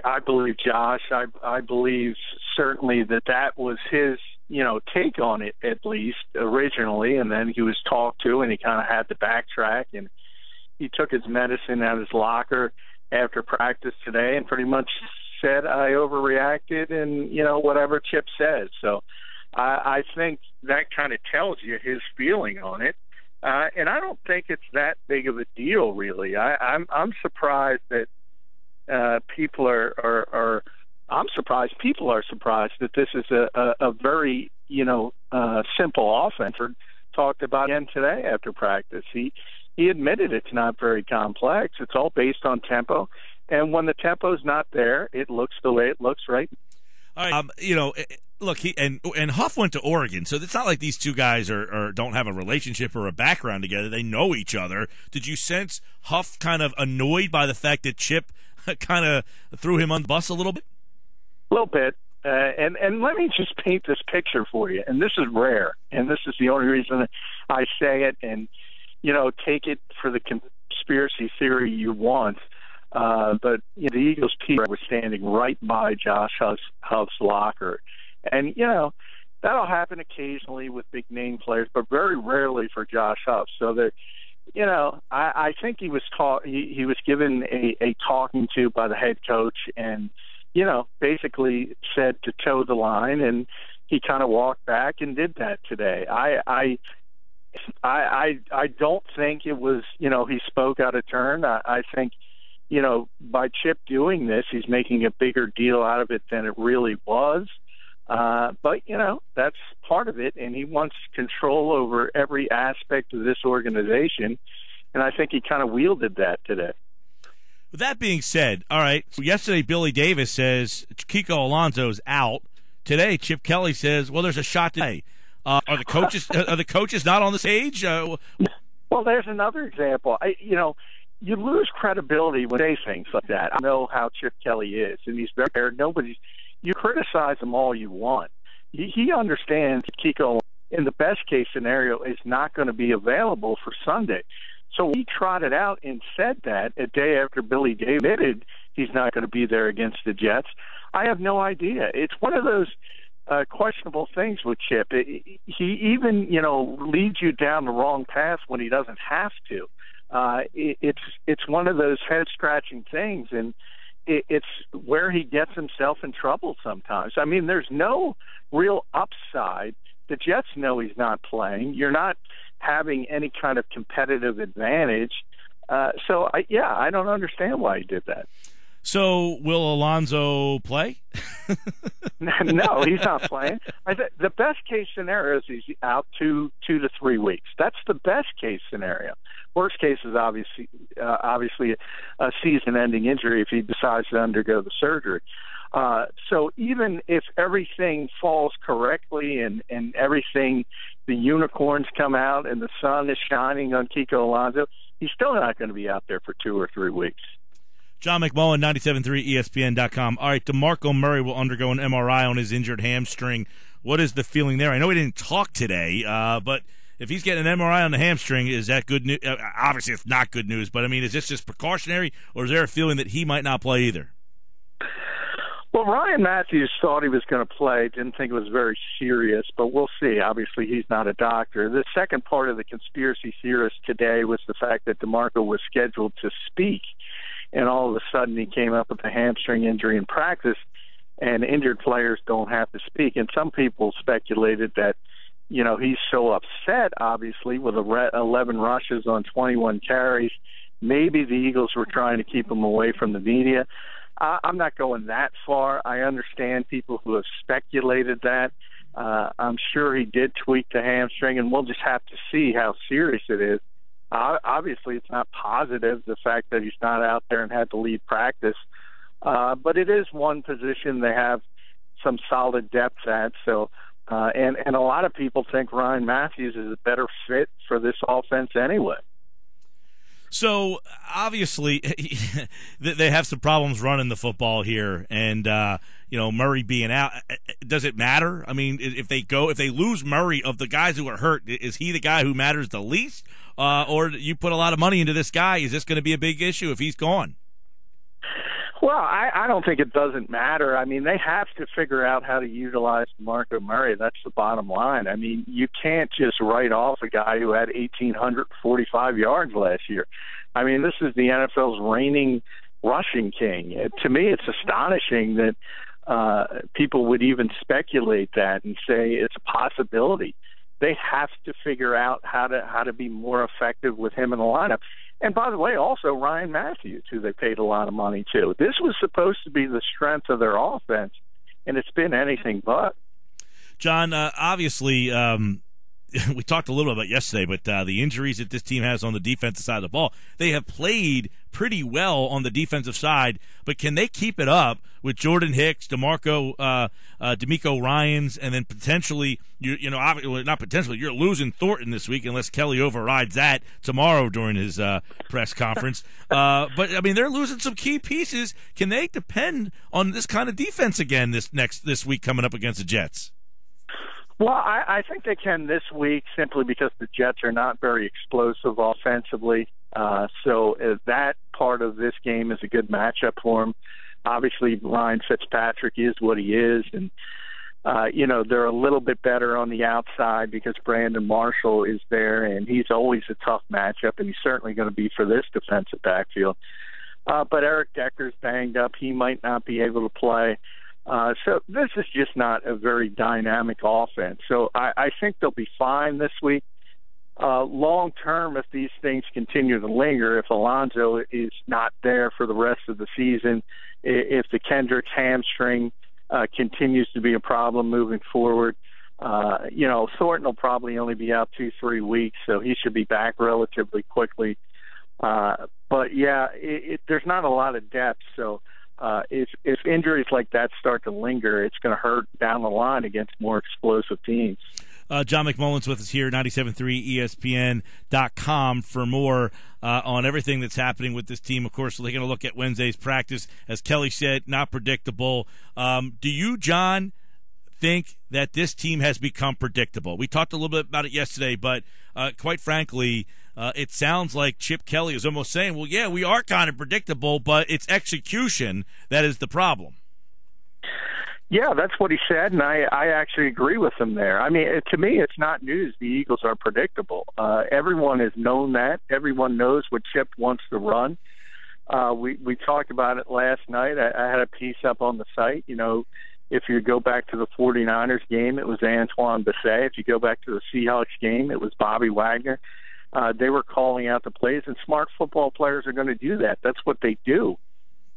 I believe Josh. I believe certainly that was his, take on it, at least originally, and then he was talked to and he kind of had to backtrack, and he took his medicine out of his locker after practice today and pretty much said, I overreacted, and, whatever Chip says. So I think that kind of tells you his feeling on it. And I don't think it's that big of a deal, really. I'm surprised that people are people are surprised that this is a very, simple offense. Talked about again today after practice. He admitted it's not very complex. It's all based on tempo. And when the tempo's not there, it looks the way it looks, right? All right. Look, he and Huff went to Oregon, so it's not like these two guys are don't have a relationship or a background together. They know each other. Did you sense Huff kind of annoyed by the fact that Chip kind of threw him on the bus a little bit? A little bit. And let me just paint this picture for you. And this is rare, and this is the only reason I say it. And, take it for the conspiracy theory you want. But the Eagles people were standing right by Josh Huff's locker. And, that'll happen occasionally with big-name players, but very rarely for Josh Huff. So, I think he was he was given a talking to by the head coach and, basically said to toe the line, and he kind of walked back and did that today. I don't think it was, he spoke out of turn. I think, by Chip doing this, he's making a bigger deal out of it than it really was. But, that's part of it, and he wants control over every aspect of this organization, and I think he kind of wielded that today. With that being said, all right, so yesterday Billy Davis says Kiko Alonso's out. Today Chip Kelly says, well, there's a shot today. Are the coaches not on the stage? Well, there's another example. You lose credibility when you say things like that. I know how Chip Kelly is, and he's very fair. You criticize him all you want. He understands Kiko, in the best case scenario, is not going to be available for Sunday. So he trotted out and said that a day after Billy Davis admitted he's not going to be there against the Jets. I have no idea. It's one of those questionable things with Chip. He even, leads you down the wrong path when he doesn't have to. It's one of those head-scratching things, and it's where he gets himself in trouble sometimes. I mean, there's no real upside. The Jets know he's not playing. You're not having any kind of competitive advantage. So, I don't understand why he did that. So, will Alonso play? No, he's not playing. The best case scenario is he's out 2 to 3 weeks. That's the best case scenario. Worst case is obviously a season-ending injury if he decides to undergo the surgery. So even if everything falls correctly and everything, the unicorns come out and the sun is shining on Kiko Alonso, he's still not going to be out there for 2 or 3 weeks. John McMullen, 97.3 ESPN.com. All right, DeMarco Murray will undergo an MRI on his injured hamstring. What is the feeling there? I know he didn't talk today, but if he's getting an MRI on the hamstring, is that good news? Obviously, it's not good news, but, I mean, is this just precautionary, or is there a feeling that he might not play either? Well, Ryan Matthews thought he was going to play, didn't think it was very serious, but we'll see. Obviously, he's not a doctor. The second part of the conspiracy theorist today was the fact that DeMarco was scheduled to speak, and all of a sudden he came up with a hamstring injury in practice, and injured players don't have to speak. And some people speculated that, he's so upset, obviously, with 11 rushes on 21 carries. Maybe the Eagles were trying to keep him away from the media. I'm not going that far. I understand people who have speculated that. I'm sure he did tweak the hamstring, and we'll just have to see how serious it is. Obviously, it's not positive, the fact that he's not out there and had to lead practice. But it is one position they have some solid depth at. So, and a lot of people think Ryan Matthews is a better fit for this offense anyway. So, obviously, they have some problems running the football here, and, Murray being out, does it matter? I mean, if they lose Murray, of the guys who are hurt, is he the guy who matters the least? Or you put a lot of money into this guy, is this going to be a big issue if he's gone? Well, I don't think it doesn't matter. I mean, they have to figure out how to utilize DeMarco Murray. That's the bottom line. I mean, you can't just write off a guy who had 1,845 yards last year. I mean, this is the NFL's reigning rushing king. To me, it's astonishing that people would even speculate that and say it's a possibility. They have to figure out how to be more effective with him in the lineup. And by the way, also Ryan Matthews, who they paid a lot of money to. This was supposed to be the strength of their offense, and it's been anything but. John, obviously, we talked a little about it yesterday, but the injuries that this team has on the defensive side of the ball, they have played pretty well on the defensive side, but can they keep it up with Jordan Hicks, DeMeco Ryans, and then potentially, not potentially, you're losing Thornton this week unless Kelly overrides that tomorrow during his press conference. But, I mean, they're losing some key pieces. Can they depend on this kind of defense again this week coming up against the Jets? Well, I think they can this week simply because the Jets are not very explosive offensively. So that part of this game is a good matchup for them. Obviously, Ryan Fitzpatrick is what he is. And, they're a little bit better on the outside because Brandon Marshall is there, and he's always a tough matchup, and he's certainly going to be for this defensive backfield. But Eric Decker's banged up. He might not be able to play. So this is just not a very dynamic offense. So I think they'll be fine this week. Long term, if these things continue to linger, if Alonzo is not there for the rest of the season, if the Kendricks hamstring continues to be a problem moving forward, Thornton will probably only be out 2-3 weeks, so he should be back relatively quickly. But, yeah, there's not a lot of depth, so if injuries like that start to linger, it's going to hurt down the line against more explosive teams. John McMullen's with us here, 97.3 ESPN.com for more on everything that's happening with this team. Of course, they're going to look at Wednesday's practice. As Kelly said, not predictable. Do you, John, think that this team has become predictable? We talked a little bit about it yesterday, but quite frankly, it sounds like Chip Kelly is almost saying, well, yeah, we are kind of predictable, but it's execution that is the problem. Yeah, that's what he said, and I actually agree with him there. I mean, to me, it's not news. The Eagles are predictable. Everyone has known that. Everyone knows what Chip wants to run. We talked about it last night. I had a piece up on the site. If you go back to the 49ers game, it was Antoine Bessay. If you go back to the Seahawks game, it was Bobby Wagner. They were calling out the plays, and smart football players are going to do that. That's what they do.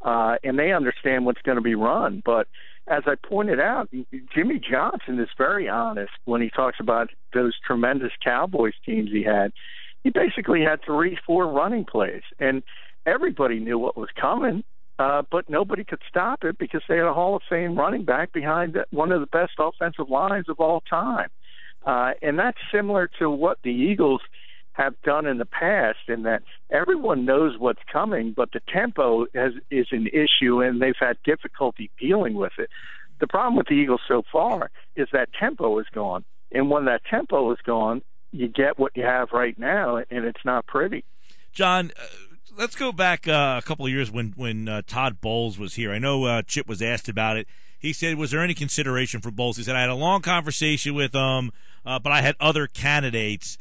And they understand what's going to be run. But as I pointed out, Jimmy Johnson is very honest when he talks about those tremendous Cowboys teams he had. He basically had 3-4 running plays, and everybody knew what was coming, but nobody could stop it because they had a Hall of Fame running back behind one of the best offensive lines of all time. And that's similar to what the Eagles have done in the past, in that everyone knows what's coming, but the tempo is an issue, and they've had difficulty dealing with it. The problem with the Eagles so far is that tempo is gone, and when that tempo is gone, you get what you have right now, and it's not pretty. John, let's go back a couple of years when Todd Bowles was here. I know Chip was asked about it. He said, was there any consideration for Bowles? He said, I had a long conversation with him, but I had other candidates.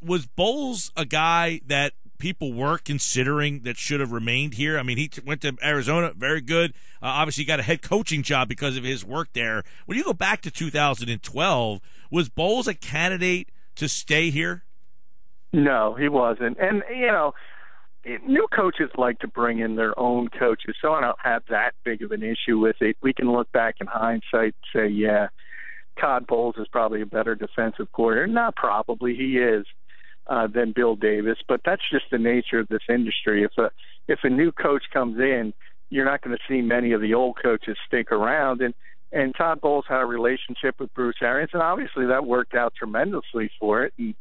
Was Bowles a guy that people were considering that should have remained here? I mean, he went to Arizona, very good. Obviously, got a head coaching job because of his work there. When you go back to 2012, was Bowles a candidate to stay here? No, he wasn't. And, new coaches like to bring in their own coaches, so I don't have that big of an issue with it. We can look back in hindsight and say, yeah, Todd Bowles is probably a better defensive coordinator. Not probably, he is. Than Bill Davis, but that's just the nature of this industry. If a new coach comes in, you're not going to see many of the old coaches stick around. And Todd Bowles had a relationship with Bruce Arians, and obviously that worked out tremendously for it. And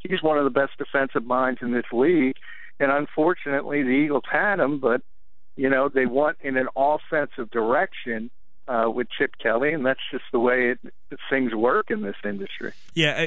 he's one of the best defensive minds in this league. And unfortunately, the Eagles had him, but they went in an offensive direction with Chip Kelly, and that's just the way things work in this industry. Yeah,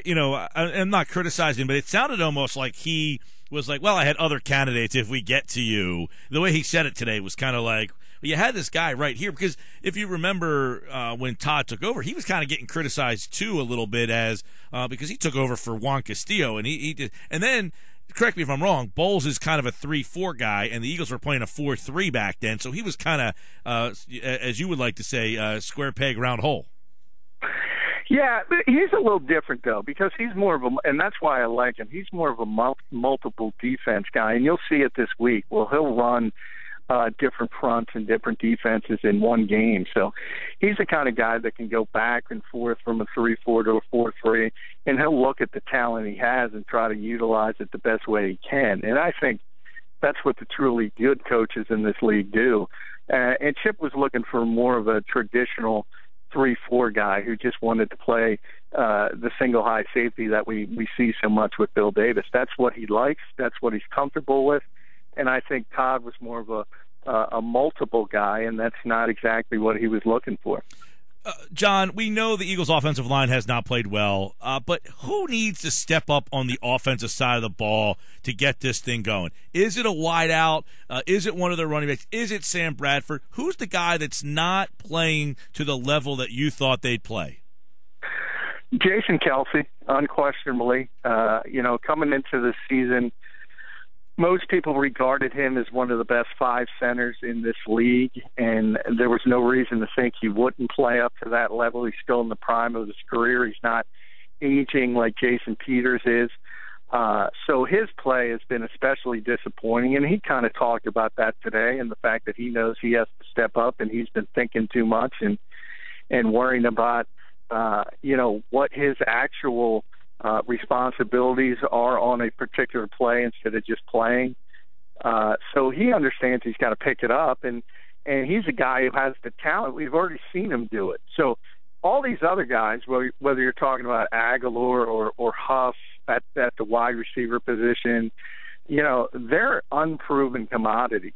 I'm not criticizing, but it sounded almost like he was like, well, I had other candidates if we get to you. The way he said it today was kind of like, well, you had this guy right here. Because if you remember when Todd took over, he was kind of getting criticized, too, a little bit as because he took over for Juan Castillo. And he did. And then, correct me if I'm wrong, Bowles is kind of a 3-4 guy, and the Eagles were playing a 4-3 back then. So he was kind of, as you would like to say, square peg, round hole. Yeah, he's a little different, though, because he's more of a – and that's why I like him. He's more of a multiple defense guy, and you'll see it this week. Well, he'll run different fronts and different defenses in one game. So he's the kind of guy that can go back and forth from a 3-4 to a 4-3, and he'll look at the talent he has and try to utilize it the best way he can. And I think that's what the truly good coaches in this league do. And Chip was looking for more of a traditional 3-4 guy who just wanted to play the single high safety that we see so much with Bill Davis. That's what he likes. That's what he's comfortable with. And I think Todd was more of a multiple guy, and that's not exactly what he was looking for. John, we know the Eagles' offensive line has not played well, but who needs to step up on the offensive side of the ball to get this thing going? Is it a wide out? Is it one of their running backs? Is it Sam Bradford? Who's the guy that's not playing to the level that you thought they'd play? Jason Kelce, unquestionably. Coming into this season, most people regarded him as one of the best 5 centers in this league, and there was no reason to think he wouldn't play up to that level. He's still in the prime of his career. He's not aging like Jason Peters is. So his play has been especially disappointing, and he kind of talked about that today and the fact that he knows he has to step up, and he's been thinking too much and worrying about, what his actual responsibilities are on a particular play instead of just playing. So he understands he's got to pick it up, and he's a guy who has the talent. We've already seen him do it. So all these other guys, whether you're talking about Aguilar or Huff at the wide receiver position, they're unproven commodities.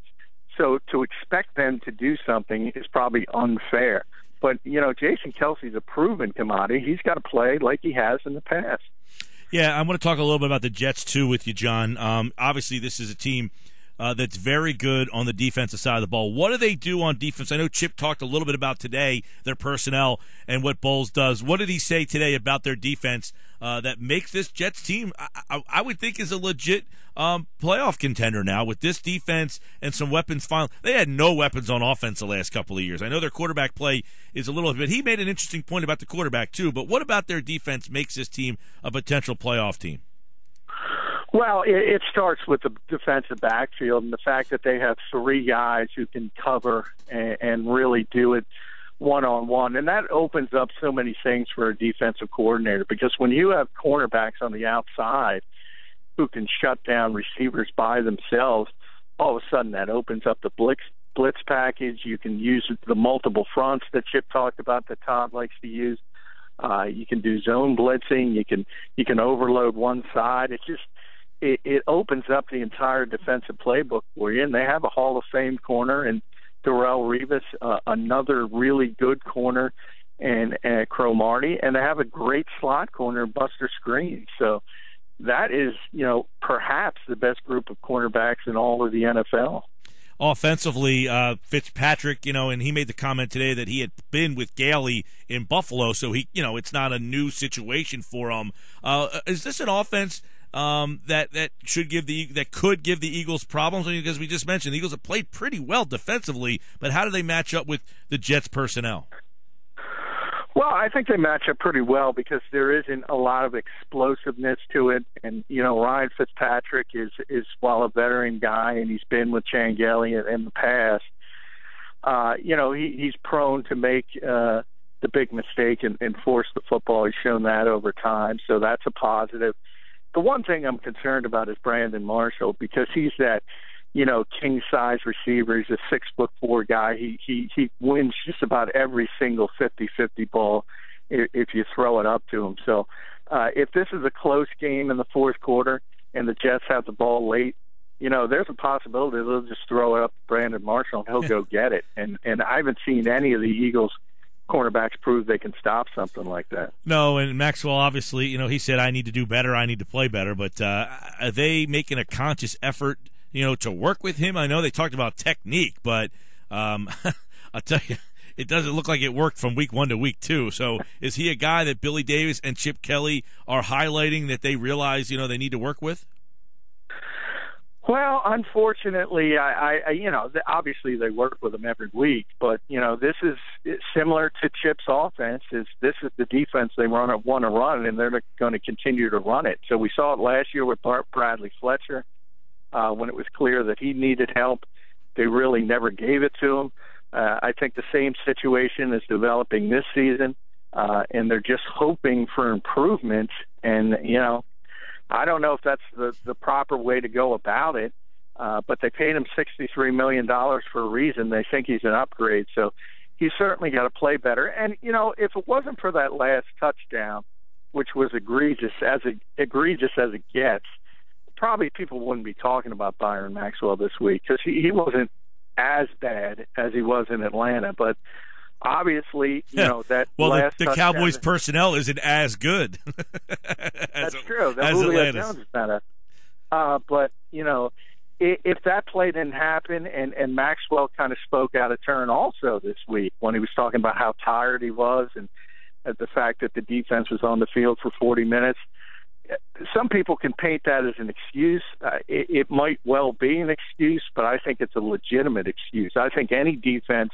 So to expect them to do something is probably unfair. But, Jason Kelce's a proven commodity. He's got to play like he has in the past. Yeah, I want to talk a little bit about the Jets, too, with you, John. Obviously, this is a team that's very good on the defensive side of the ball. What do they do on defense? I know Chip talked a little bit about today, their personnel and what Bowles does. What did he say today about their defense that makes this Jets team, I would think, is a legit playoff contender now with this defense and some weapons. They had no weapons on offense the last couple of years. I know their quarterback play is a little bit. He made an interesting point about the quarterback, too. But what about their defense makes this team a potential playoff team? Well, it starts with the defensive backfield and the fact that they have 3 guys who can cover and really do it one-on-one. And that opens up so many things for a defensive coordinator, because when you have cornerbacks on the outside who can shut down receivers by themselves, all of a sudden that opens up the blitz package. You can use the multiple fronts that Chip talked about that Todd likes to use. You can do zone blitzing. You can overload one side. It opens up the entire defensive playbook for you, and they have a Hall of Fame corner and Darrelle Revis, another really good corner, and Cromartie, and they have a great slot corner, Buster Screen. So that is, perhaps the best group of cornerbacks in all of the NFL. Offensively, Fitzpatrick, and he made the comment today that he had been with Gailey in Buffalo, so it's not a new situation for him. Is this an offense that could give the Eagles problems? Because we just mentioned the Eagles have played pretty well defensively, but how do they match up with the Jets personnel? Well, I think they match up pretty well because there isn't a lot of explosiveness to it. And, Ryan Fitzpatrick is while a veteran guy, and he's been with Gailey in the past, he's prone to make the big mistake and force the football. He's shown that over time, so that's a positive. The one thing I'm concerned about is Brandon Marshall, because he's that, king-size receiver. He's a 6'4" guy. He wins just about every single 50-50 ball if you throw it up to him. So if this is a close game in the fourth quarter and the Jets have the ball late, there's a possibility they'll just throw it up to Brandon Marshall and he'll go get it. And I haven't seen any of the Eagles cornerbacks prove they can stop something like that. No, and Maxwell, obviously, he said, I need to do better, I need to play better, but are they making a conscious effort, to work with him? I know they talked about technique, but I'll tell you, it doesn't look like it worked from week 1 to week 2. So is he a guy that Billy Davis and Chip Kelly are highlighting that they realize, they need to work with? Well, unfortunately, obviously they work with him every week, but this is similar to Chip's offense. This is the defense they want to run, and they're going to continue to run it. So we saw it last year with Bradley Fletcher when it was clear that he needed help. They really never gave it to him. I think the same situation is developing this season, and they're just hoping for improvement. And I don't know if that's the proper way to go about it, but they paid him $63 million for a reason. They think he's an upgrade, so he's certainly got to play better. And, if it wasn't for that last touchdown, which was egregious as it gets, probably people wouldn't be talking about Byron Maxwell this week because he wasn't as bad as he was in Atlanta, but obviously, that last the Cowboys personnel isn't as good. That's true. Julio Jones is better. But, if that play didn't happen, and Maxwell kind of spoke out of turn also this week when he was talking about how tired he was and the fact that the defense was on the field for 40 minutes, some people can paint that as an excuse. It might well be an excuse, but I think it's a legitimate excuse. I think any defense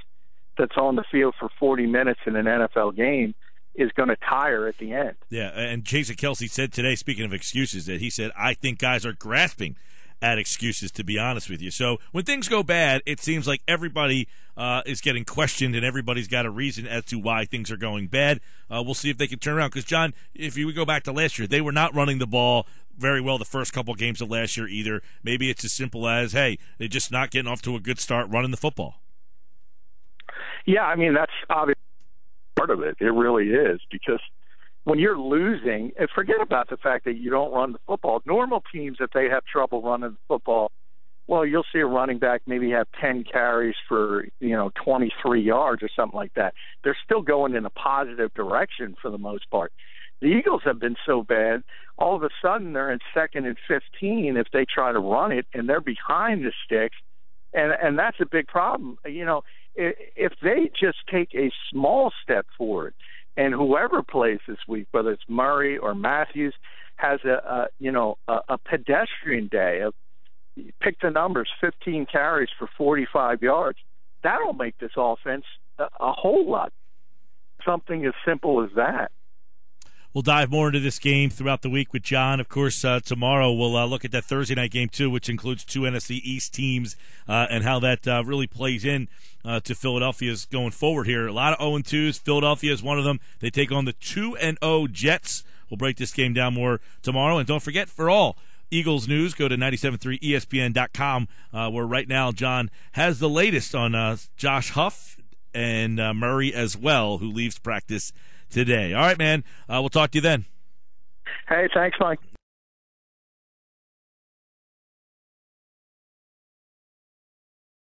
that's on the field for 40 minutes in an NFL game is going to tire at the end. Yeah, and Jason Kelsey said today, speaking of excuses, that he said, I think guys are grasping at excuses, to be honest with you. So when things go bad, it seems like everybody is getting questioned and everybody's got a reason as to why things are going bad. We'll see if they can turn around. Because, John, if you go back to last year, they were not running the ball very well the first couple games of last year either. Maybe it's as simple as, hey, they're just not getting off to a good start running the football. Yeah, I mean, that's obviously part of it. It really is, because when you're losing, and forget about the fact that you don't run the football. Normal teams, if they have trouble running the football, well, you'll see a running back maybe have 10 carries for, 23 yards or something like that. They're still going in a positive direction for the most part. The Eagles have been so bad, all of a sudden they're in 2nd and 15 if they try to run it, and they're behind the sticks, and that's a big problem. If they just take a small step forward, and whoever plays this week, whether it's Murray or Matthews, has a pedestrian day of, pick the numbers, 15 carries for 45 yards, that'll make this offense a whole lot. Something as simple as that. We'll dive more into this game throughout the week with John. Of course, tomorrow we'll look at that Thursday night game, too, which includes 2 NFC East teams and how that really plays in to Philadelphia's going forward here. A lot of 0-2s. Philadelphia is one of them. They take on the 2-0 Jets. We'll break this game down more tomorrow. And don't forget, for all Eagles news, go to 97.3ESPN.com, where right now John has the latest on Josh Huff and Murray as well, who leaves practice today. All right, man. We'll talk to you then. Hey, thanks, Mike.